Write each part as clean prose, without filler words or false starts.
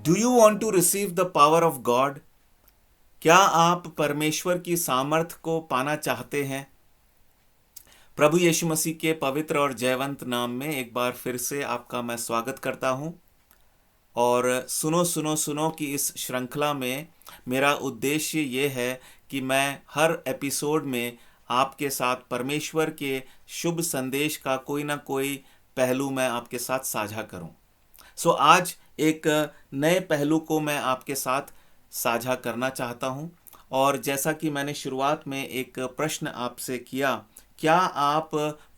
Do you want to receive the power of God? क्या आप परमेश्वर की सामर्थ को पाना चाहते हैं? प्रभु यीशु मसीह के पवित्र और जयवंत नाम में एक बार फिर से आपका मैं स्वागत करता हूं। और सुनो सुनो सुनो कि इस श्रृंखला में मेरा उद्देश्य ये है कि मैं हर एपिसोड में आपके साथ परमेश्वर के शुभ संदेश का कोई ना कोई पहलू मैं आपके साथ साझा करूं। आज एक नए पहलू को मैं आपके साथ साझा करना चाहता हूं। और जैसा कि मैंने शुरुआत में एक प्रश्न आपसे किया, क्या आप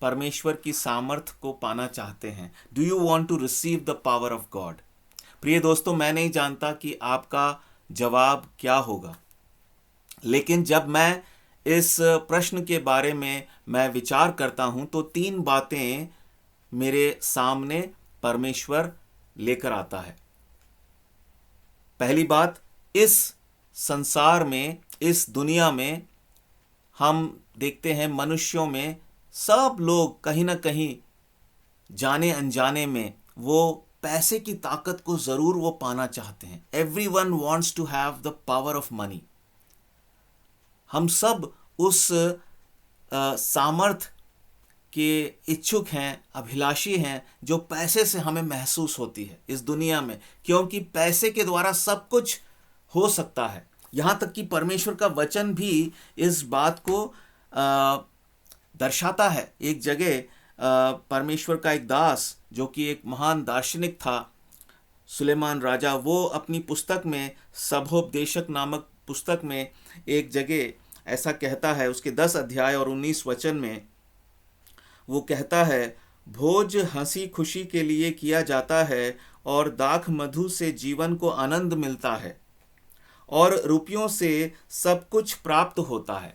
परमेश्वर की सामर्थ को पाना चाहते हैं? Do you want to receive the power of God? प्रिय दोस्तों, मैं नहीं जानता कि आपका जवाब क्या होगा, लेकिन जब मैं इस प्रश्न के बारे में मैं विचार करता हूं तो तीन बातें मेरे सामने परमेश्वर लेकर आता है। पहली बात, इस संसार में, इस दुनिया में हम देखते हैं मनुष्यों में सब लोग कहीं ना कहीं जाने अनजाने में वो पैसे की ताकत को जरूर वो पाना चाहते हैं। Everyone wants to have the power of money. हम सब उस सामर्थ के इच्छुक हैं, अभिलाषी हैं, जो पैसे से हमें महसूस होती है इस दुनिया में, क्योंकि पैसे के द्वारा सब कुछ हो सकता है। यहाँ तक कि परमेश्वर का वचन भी इस बात को दर्शाता है। एक जगह परमेश्वर का एक दास, जो कि एक महान दार्शनिक था, सुलेमान राजा, वो अपनी पुस्तक में, सभोपदेशक नामक पुस्तक में एक जगह ऐसा कहता है, उसके 10 अध्याय और 19 वचन में वो कहता है, भोज हंसी खुशी के लिए किया जाता है और दाख मधु से जीवन को आनंद मिलता है और रुपयों से सब कुछ प्राप्त होता है।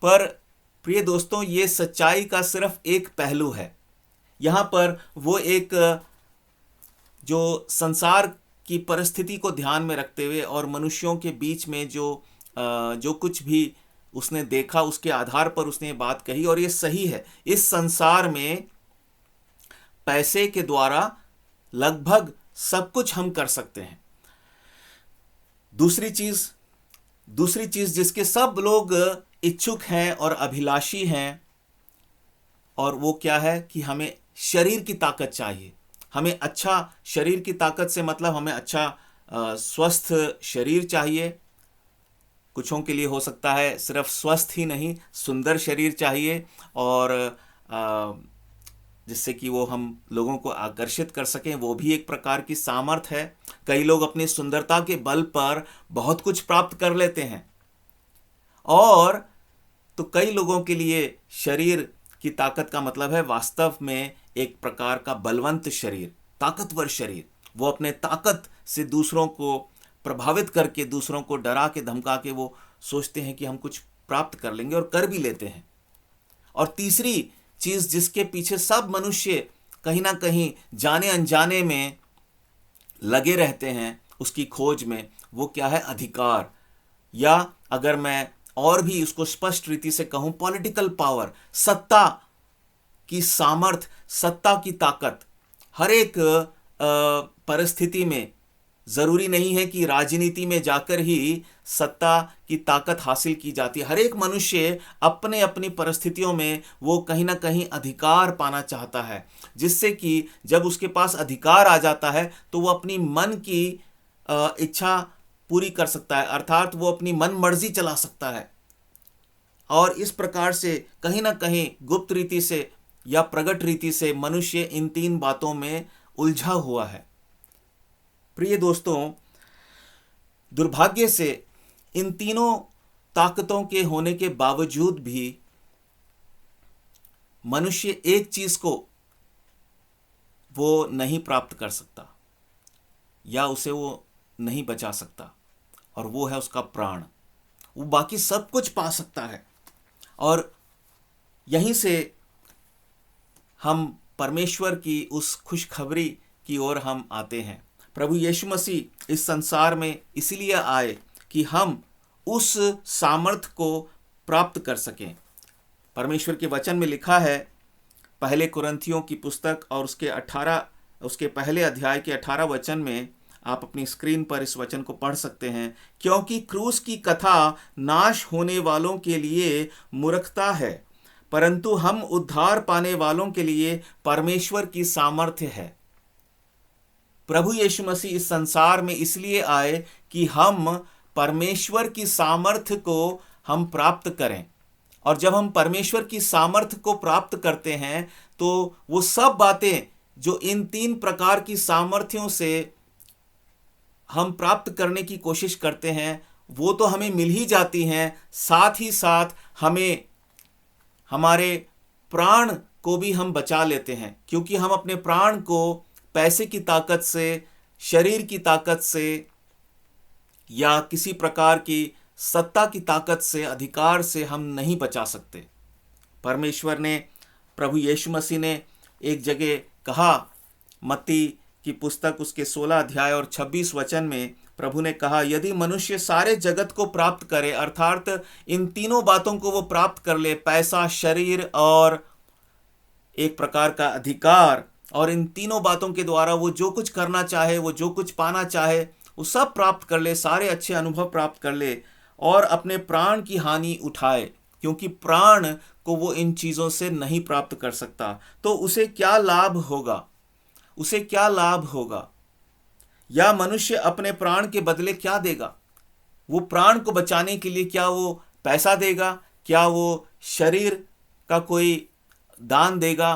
पर प्रिय दोस्तों, ये सच्चाई का सिर्फ एक पहलू है। यहाँ पर वो एक जो संसार की परिस्थिति को ध्यान में रखते हुए और मनुष्यों के बीच में जो कुछ भी उसने देखा, उसके आधार पर उसने ये बात कही, और ये सही है। इस संसार में पैसे के द्वारा लगभग सब कुछ हम कर सकते हैं। दूसरी चीज जिसके सब लोग इच्छुक हैं और अभिलाषी हैं, और वो क्या है कि हमें शरीर की ताकत चाहिए। हमें अच्छा शरीर की ताकत से मतलब हमें अच्छा स्वस्थ शरीर चाहिए। कुछों के लिए हो सकता है सिर्फ स्वस्थ ही नहीं, सुंदर शरीर चाहिए, और जिससे कि वो हम लोगों को आकर्षित कर सकें, वो भी एक प्रकार की सामर्थ है। कई लोग अपनी सुंदरता के बल पर बहुत कुछ प्राप्त कर लेते हैं, और तो कई लोगों के लिए शरीर की ताकत का मतलब है वास्तव में एक प्रकार का बलवंत शरीर, ताकतवर शरीर। वो अपने ताकत से दूसरों को प्रभावित करके, दूसरों को डरा के, धमका के वो सोचते हैं कि हम कुछ प्राप्त कर लेंगे, और कर भी लेते हैं। और तीसरी चीज जिसके पीछे सब मनुष्य कहीं ना कहीं जाने अनजाने में लगे रहते हैं, उसकी खोज में, वो क्या है? अधिकार, या अगर मैं और भी उसको स्पष्ट रीति से कहूं, पॉलिटिकल पावर, सत्ता की सामर्थ, सत्ता की ताकत। हर एक परिस्थिति में जरूरी नहीं है कि राजनीति में जाकर ही सत्ता की ताकत हासिल की जाती है। हर एक मनुष्य अपने अपनी परिस्थितियों में वो कहीं ना कहीं अधिकार पाना चाहता है, जिससे कि जब उसके पास अधिकार आ जाता है तो वो अपनी मन की इच्छा पूरी कर सकता है, अर्थात वो अपनी मन मर्जी चला सकता है। और इस प्रकार से कहीं ना कहीं गुप्त रीति से या प्रकट रीति से मनुष्य इन तीन बातों में उलझा हुआ है। प्रिय दोस्तों, दुर्भाग्य से इन तीनों ताकतों के होने के बावजूद भी मनुष्य एक चीज को वो नहीं प्राप्त कर सकता, या उसे वो नहीं बचा सकता, और वो है उसका प्राण। वो बाकी सब कुछ पा सकता है। और यहीं से हम परमेश्वर की उस खुशखबरी की ओर हम आते हैं। प्रभु यीशु मसीह इस संसार में इसीलिए आए कि हम उस सामर्थ को प्राप्त कर सकें। परमेश्वर के वचन में लिखा है, पहले कुरिन्थियों की पुस्तक और उसके पहले अध्याय के 18 वचन में, आप अपनी स्क्रीन पर इस वचन को पढ़ सकते हैं। क्योंकि क्रूस की कथा नाश होने वालों के लिए मूर्खता है, परंतु हम उद्धार पाने वालों के लिए परमेश्वर की सामर्थ्य है। प्रभु यीशु मसीह इस संसार में इसलिए आए कि हम परमेश्वर की सामर्थ्य को हम प्राप्त करें। और जब हम परमेश्वर की सामर्थ्य को प्राप्त करते हैं तो वो सब बातें जो इन 3 प्रकार की सामर्थ्यों से हम प्राप्त करने की कोशिश करते हैं वो तो हमें मिल ही जाती हैं, साथ ही साथ हमें हमारे प्राण को भी हम बचा लेते हैं, क्योंकि हम अपने प्राण को पैसे की ताकत से, शरीर की ताकत से या किसी प्रकार की सत्ता की ताकत से, अधिकार से हम नहीं बचा सकते। परमेश्वर ने, प्रभु यीशु मसीह ने एक जगह कहा, मत्ती की पुस्तक उसके 16 अध्याय और 26 वचन में प्रभु ने कहा, यदि मनुष्य सारे जगत को प्राप्त करे, अर्थात इन तीनों बातों को वो प्राप्त कर ले, पैसा, शरीर और एक प्रकार का अधिकार, और इन तीनों बातों के द्वारा वो जो कुछ करना चाहे, वो जो कुछ पाना चाहे, वो सब प्राप्त कर ले, सारे अच्छे अनुभव प्राप्त कर ले और अपने प्राण की हानि उठाए, क्योंकि प्राण को वो इन चीज़ों से नहीं प्राप्त कर सकता, तो उसे क्या लाभ होगा? उसे क्या लाभ होगा? या मनुष्य अपने प्राण के बदले क्या देगा? वो प्राण को बचाने के लिए क्या वो पैसा देगा? क्या वो शरीर का कोई दान देगा?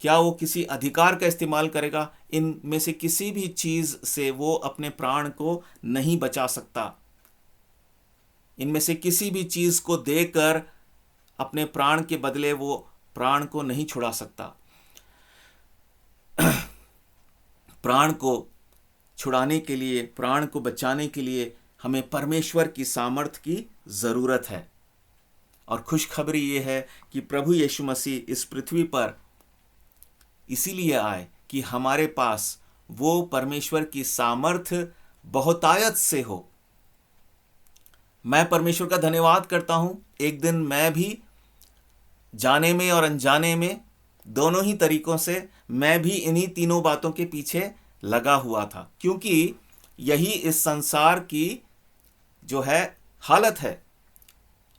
क्या वो किसी अधिकार का इस्तेमाल करेगा? इनमें से किसी भी चीज से वो अपने प्राण को नहीं बचा सकता। इनमें से किसी भी चीज को देकर अपने प्राण के बदले वो प्राण को नहीं छुड़ा सकता। प्राण को छुड़ाने के लिए, प्राण को बचाने के लिए हमें परमेश्वर की सामर्थ्य की जरूरत है। और खुशखबरी ये है कि प्रभु यीशु मसीह इस पृथ्वी पर इसीलिए आए कि हमारे पास वो परमेश्वर की सामर्थ्य बहुतायत से हो। मैं परमेश्वर का धन्यवाद करता हूं, एक दिन मैं भी जाने में और अनजाने में, दोनों ही तरीकों से, मैं भी इन्हीं तीनों बातों के पीछे लगा हुआ था, क्योंकि यही इस संसार की जो है हालत है।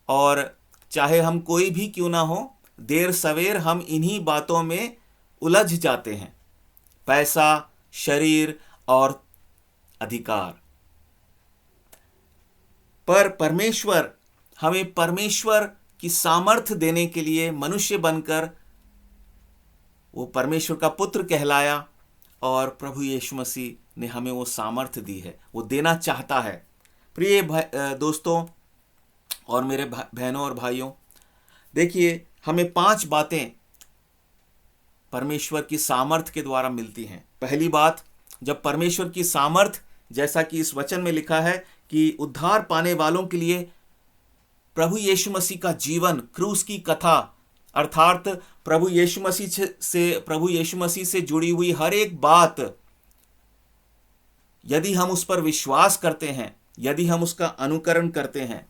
और चाहे हम कोई भी क्यों ना हो, देर सवेर हम इन्हीं बातों में उलझ जाते हैं, पैसा, शरीर और अधिकार। पर परमेश्वर हमें परमेश्वर की सामर्थ्य देने के लिए मनुष्य बनकर वो परमेश्वर का पुत्र कहलाया, और प्रभु यीशु मसीह ने हमें वो सामर्थ्य दी है, वो देना चाहता है। प्रिय दोस्तों और मेरे बहनों और भाइयों, देखिए हमें 5 बातें परमेश्वर की सामर्थ्य के द्वारा मिलती हैं। पहली बात, जब परमेश्वर की सामर्थ्य, जैसा कि इस वचन में लिखा है कि उद्धार पाने वालों के लिए प्रभु यीशु मसीह का जीवन, क्रूस की कथा, अर्थात प्रभु यीशु मसीह से जुड़ी हुई हर एक बात, यदि हम उस पर विश्वास करते हैं, यदि हम उसका अनुकरण करते हैं,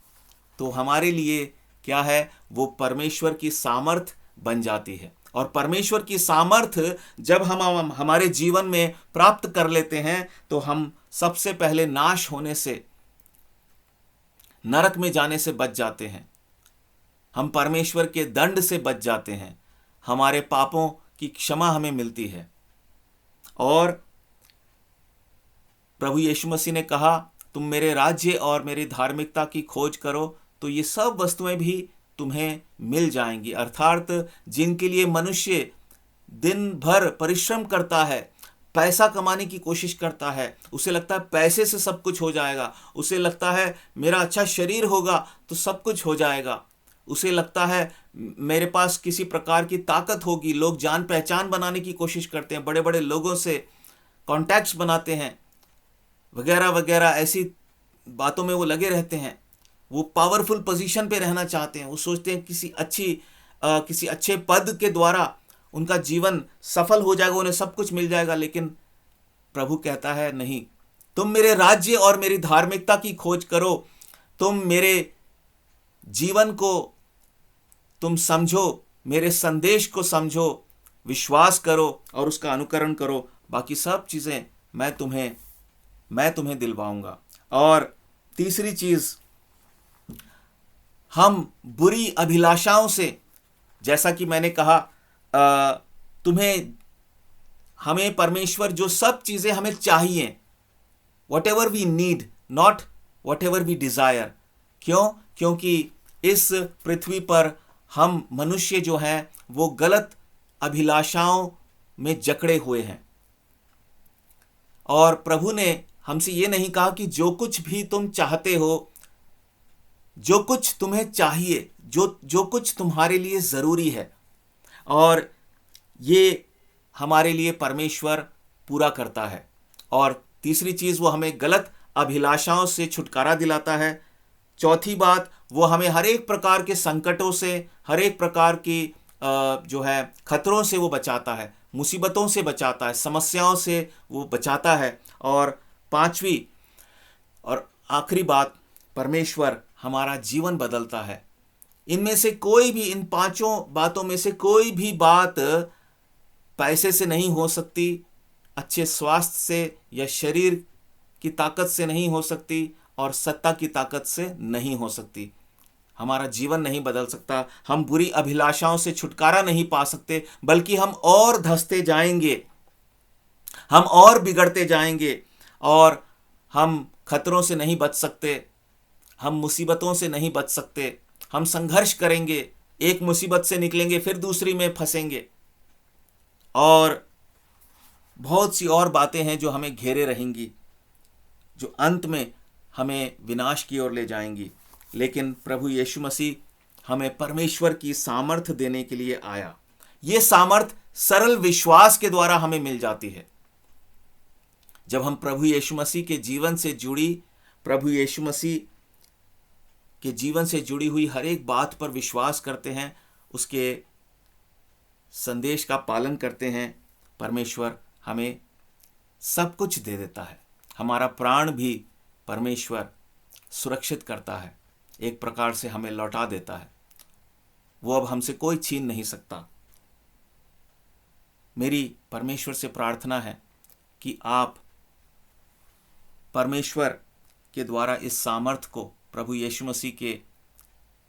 तो हमारे लिए क्या है, वो परमेश्वर की सामर्थ्य बन जाती है। और परमेश्वर की सामर्थ्य जब हम हमारे जीवन में प्राप्त कर लेते हैं, तो हम सबसे पहले नाश होने से, नरक में जाने से बच जाते हैं। हम परमेश्वर के दंड से बच जाते हैं, हमारे पापों की क्षमा हमें मिलती है। और प्रभु यीशु मसीह ने कहा, तुम मेरे राज्य और मेरी धार्मिकता की खोज करो तो ये सब वस्तुएं भी तुम्हें मिल जाएंगी। अर्थात जिनके लिए मनुष्य दिन भर परिश्रम करता है, पैसा कमाने की कोशिश करता है, उसे लगता है पैसे से सब कुछ हो जाएगा, उसे लगता है मेरा अच्छा शरीर होगा तो सब कुछ हो जाएगा, उसे लगता है मेरे पास किसी प्रकार की ताकत होगी, लोग जान पहचान बनाने की कोशिश करते हैं, बड़े बड़े लोगों से कॉन्टैक्ट्स बनाते हैं, वगैरह वगैरह, ऐसी बातों में वो लगे रहते हैं। वो पावरफुल पोजीशन पे रहना चाहते हैं, वो सोचते हैं किसी अच्छे पद के द्वारा उनका जीवन सफल हो जाएगा, उन्हें सब कुछ मिल जाएगा। लेकिन प्रभु कहता है नहीं, तुम मेरे राज्य और मेरी धार्मिकता की खोज करो, तुम मेरे जीवन को तुम समझो, मेरे संदेश को समझो, विश्वास करो और उसका अनुकरण करो, बाकी सब चीज़ें मैं तुम्हें मैं तुम्हें दिलवाऊंगा। और तीसरी चीज, हम बुरी अभिलाषाओं से, जैसा कि मैंने कहा, तुम्हें हमें परमेश्वर जो सब चीजें हमें चाहिए, whatever we need, not whatever we desire. क्यों? क्योंकि इस पृथ्वी पर हम मनुष्य जो हैं वो गलत अभिलाषाओं में जकड़े हुए हैं। और प्रभु ने हमसे ये नहीं कहा कि जो कुछ भी तुम चाहते हो, जो कुछ तुम्हें चाहिए, जो कुछ तुम्हारे लिए ज़रूरी है, और ये हमारे लिए परमेश्वर पूरा करता है। और तीसरी चीज़, वो हमें गलत अभिलाषाओं से छुटकारा दिलाता है। चौथी बात, वो हमें हर एक प्रकार के संकटों से, हर एक प्रकार की जो है खतरों से वो बचाता है, मुसीबतों से बचाता है, समस्याओं से वो बचाता है। और पांचवी और आखिरी बात, परमेश्वर हमारा जीवन बदलता है। इनमें से कोई भी, इन पांचों बातों में से कोई भी बात पैसे से नहीं हो सकती, अच्छे स्वास्थ्य से या शरीर की ताकत से नहीं हो सकती, और सत्ता की ताकत से नहीं हो सकती। हमारा जीवन नहीं बदल सकता, हम बुरी अभिलाषाओं से छुटकारा नहीं पा सकते, बल्कि हम और धंसते जाएंगे, हम और बिगड़ते जाएंगे, और हम खतरों से नहीं बच सकते, हम मुसीबतों से नहीं बच सकते। हम संघर्ष करेंगे, एक मुसीबत से निकलेंगे फिर दूसरी में फंसेंगे, और बहुत सी और बातें हैं जो हमें घेरे रहेंगी, जो अंत में हमें विनाश की ओर ले जाएंगी। लेकिन प्रभु यीशु मसीह हमें परमेश्वर की सामर्थ्य देने के लिए आया। ये सामर्थ सरल विश्वास के द्वारा हमें मिल जाती है। जब हम प्रभु यीशु मसीह के जीवन से जुड़ी, प्रभु यीशु मसीह के जीवन से जुड़ी हुई हर एक बात पर विश्वास करते हैं, उसके संदेश का पालन करते हैं, परमेश्वर हमें सब कुछ दे देता है। हमारा प्राण भी परमेश्वर सुरक्षित करता है, एक प्रकार से हमें लौटा देता है। वो अब हमसे कोई छीन नहीं सकता। मेरी परमेश्वर से प्रार्थना है कि आप परमेश्वर के द्वारा इस सामर्थ को, प्रभु यीशु मसीह के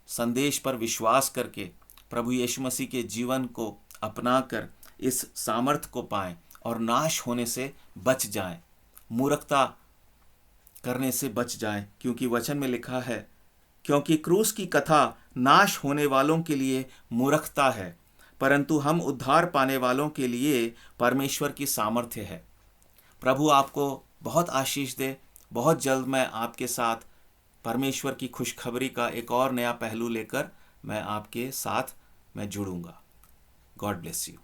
संदेश पर विश्वास करके, प्रभु यीशु मसीह के जीवन को अपनाकर इस सामर्थ को पाएं और नाश होने से बच जाएं, मूर्खता करने से बच जाएं। क्योंकि वचन में लिखा है, क्योंकि क्रूस की कथा नाश होने वालों के लिए मूर्खता है, परंतु हम उद्धार पाने वालों के लिए परमेश्वर की सामर्थ्य है। प्रभु आपको बहुत आशीष दे। बहुत जल्द मैं आपके साथ परमेश्वर की खुशखबरी का एक और नया पहलू लेकर मैं आपके साथ जुड़ूंगा। God bless you.